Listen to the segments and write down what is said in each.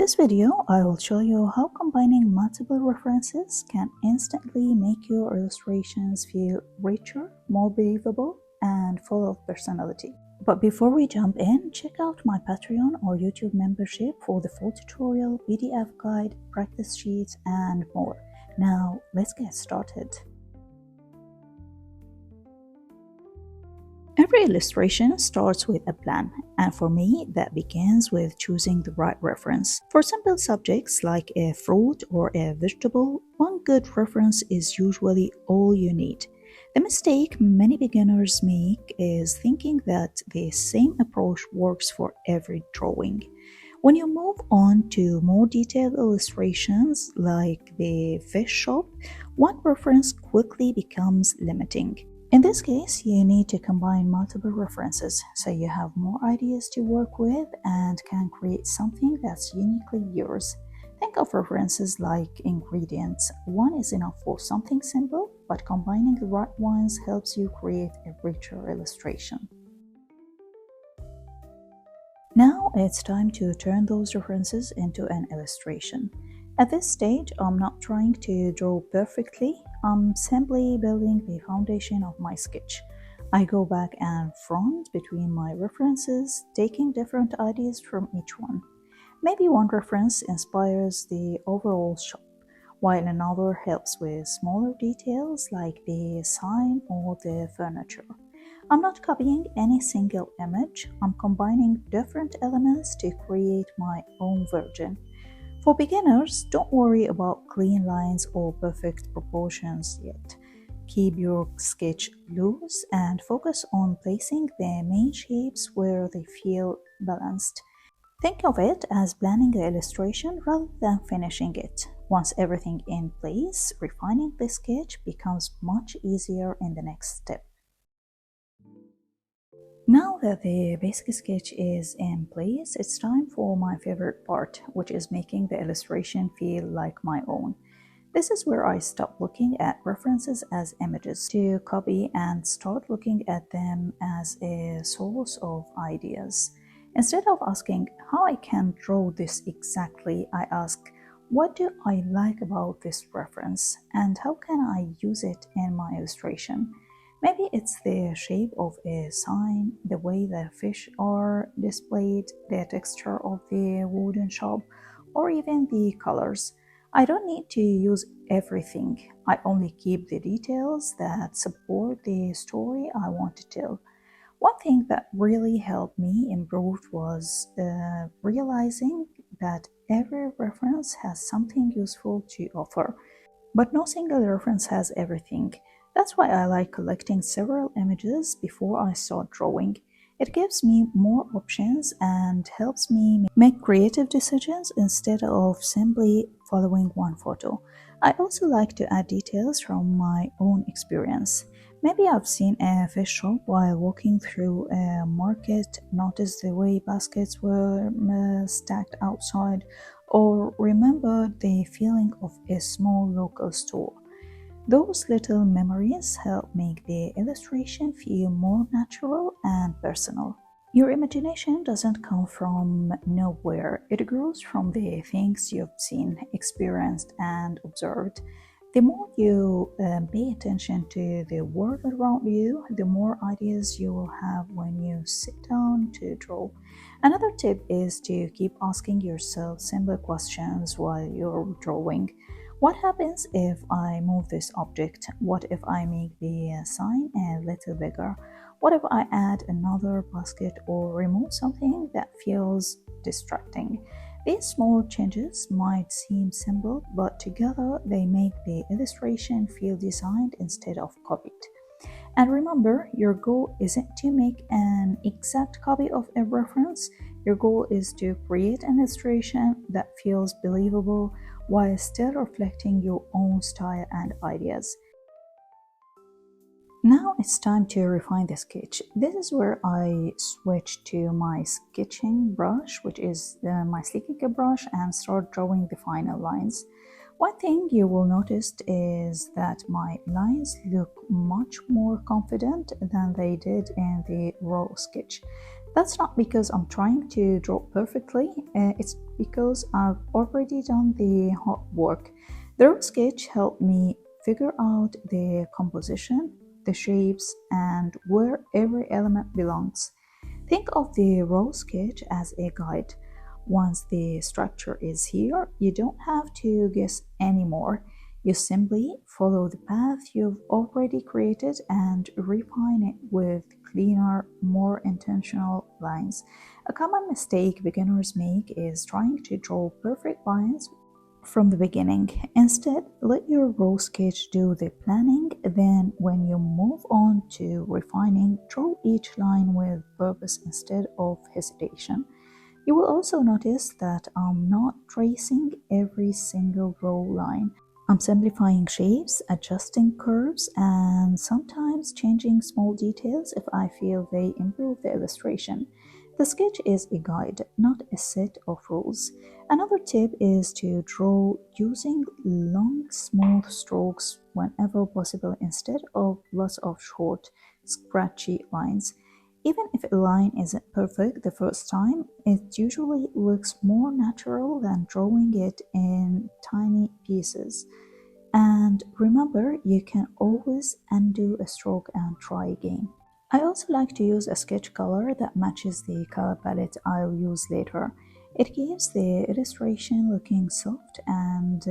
this video, I will show you how combining multiple references can instantly make your illustrations feel richer, more believable, and full of personality. But before we jump in, check out my Patreon or YouTube membership for the full tutorial, PDF guide, practice sheets, and more. Now, let's get started. Every illustration starts with a plan, and for me, that begins with choosing the right reference. For simple subjects like a fruit or a vegetable, one good reference is usually all you need. The mistake many beginners make is thinking that the same approach works for every drawing. When you move on to more detailed illustrations like the fish shop, one reference quickly becomes limiting. In this case, you need to combine multiple references so you have more ideas to work with and can create something that's uniquely yours. Think of references like ingredients. One is enough for something simple, but combining the right ones helps you create a richer illustration. Now it's time to turn those references into an illustration. At this stage, I'm not trying to draw perfectly. I'm simply building the foundation of my sketch. I go back and front between my references, taking different ideas from each one. Maybe one reference inspires the overall shop, while another helps with smaller details like the sign or the furniture. I'm not copying any single image. I'm combining different elements to create my own version. For beginners, don't worry about clean lines or perfect proportions yet. Keep your sketch loose and focus on placing the main shapes where they feel balanced. Think of it as planning the illustration rather than finishing it. Once everything in place, refining the sketch becomes much easier in the next step. Now that the basic sketch is in place, it's time for my favorite part, which is making the illustration feel like my own. This is where I stop looking at references as images to copy and start looking at them as a source of ideas. Instead of asking how I can draw this exactly, I ask, what do I like about this reference and how can I use it in my illustration? Maybe it's the shape of a sign, the way the fish are displayed, the texture of the wooden shop, or even the colors. I don't need to use everything. I only keep the details that support the story I want to tell. One thing that really helped me improve was realizing that every reference has something useful to offer, but no single reference has everything. That's why I like collecting several images before I start drawing. It gives me more options and helps me make creative decisions instead of simply following one photo. I also like to add details from my own experience. Maybe I've seen a fish shop while walking through a market, noticed the way baskets were stacked outside, or remembered the feeling of a small local store. Those little memories help make the illustration feel more natural and personal. Your imagination doesn't come from nowhere. It grows from the things you've seen, experienced, and observed. The more you pay attention to the world around you, the more ideas you will have when you sit down to draw. Another tip is to keep asking yourself simple questions while you're drawing. What happens if I move this object? What if I make the sign a little bigger? What if I add another basket or remove something that feels distracting? These small changes might seem simple, but together they make the illustration feel designed instead of copied. And remember, your goal isn't to make an exact copy of a reference. Your goal is to create an illustration that feels believable while still reflecting your own style and ideas. Now it's time to refine the sketch. This is where I switch to my sketching brush, which is my sleeping brush, and start drawing the final lines. One thing you will notice is that my lines look much more confident than they did in the raw sketch. That's not because I'm trying to draw perfectly, it's because I've already done the hard work. The raw sketch helped me figure out the composition, the shapes, and where every element belongs. Think of the raw sketch as a guide. Once the structure is here, you don't have to guess anymore. You simply follow the path you've already created and refine it with cleaner, more intentional lines. A common mistake beginners make is trying to draw perfect lines from the beginning. Instead, let your raw sketch do the planning, then when you move on to refining, draw each line with purpose instead of hesitation. You will also notice that I'm not tracing every single raw line. I'm simplifying shapes, adjusting curves, and sometimes changing small details if I feel they improve the illustration. The sketch is a guide, not a set of rules. Another tip is to draw using long, smooth strokes whenever possible instead of lots of short, scratchy lines. Even if a line isn't perfect the first time, it usually looks more natural than drawing it in tiny pieces. And remember, you can always undo a stroke and try again. I also like to use a sketch color that matches the color palette I'll use later. It gives the illustration looking soft and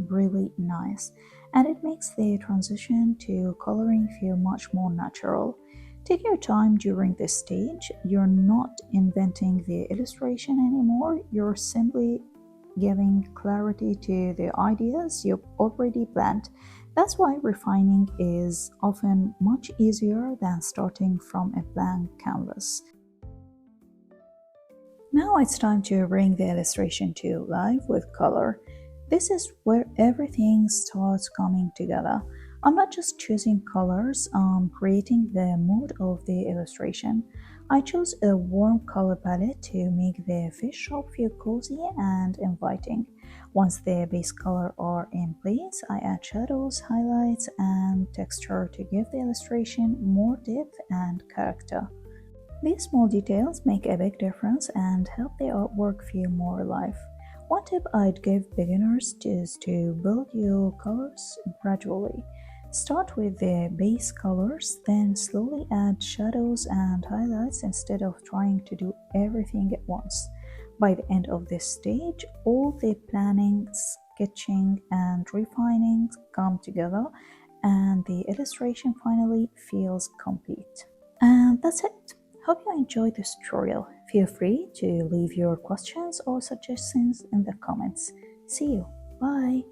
really nice, and it makes the transition to coloring feel much more natural. Take your time during this stage. You're not inventing the illustration anymore, you're simply giving clarity to the ideas you've already planned. That's why refining is often much easier than starting from a blank canvas. Now it's time to bring the illustration to life with color. This is where everything starts coming together. I'm not just choosing colors, I'm creating the mood of the illustration. I chose a warm color palette to make the fish shop feel cozy and inviting. Once the base colors are in place, I add shadows, highlights, and texture to give the illustration more depth and character. These small details make a big difference and help the artwork feel more alive. One tip I'd give beginners is to build your colors gradually. Start with the base colors, then slowly add shadows and highlights instead of trying to do everything at once. By the end of this stage, all the planning, sketching, and refining come together, and the illustration finally feels complete. And that's it. Hope you enjoyed this tutorial. Feel free to leave your questions or suggestions in the comments. See you. Bye.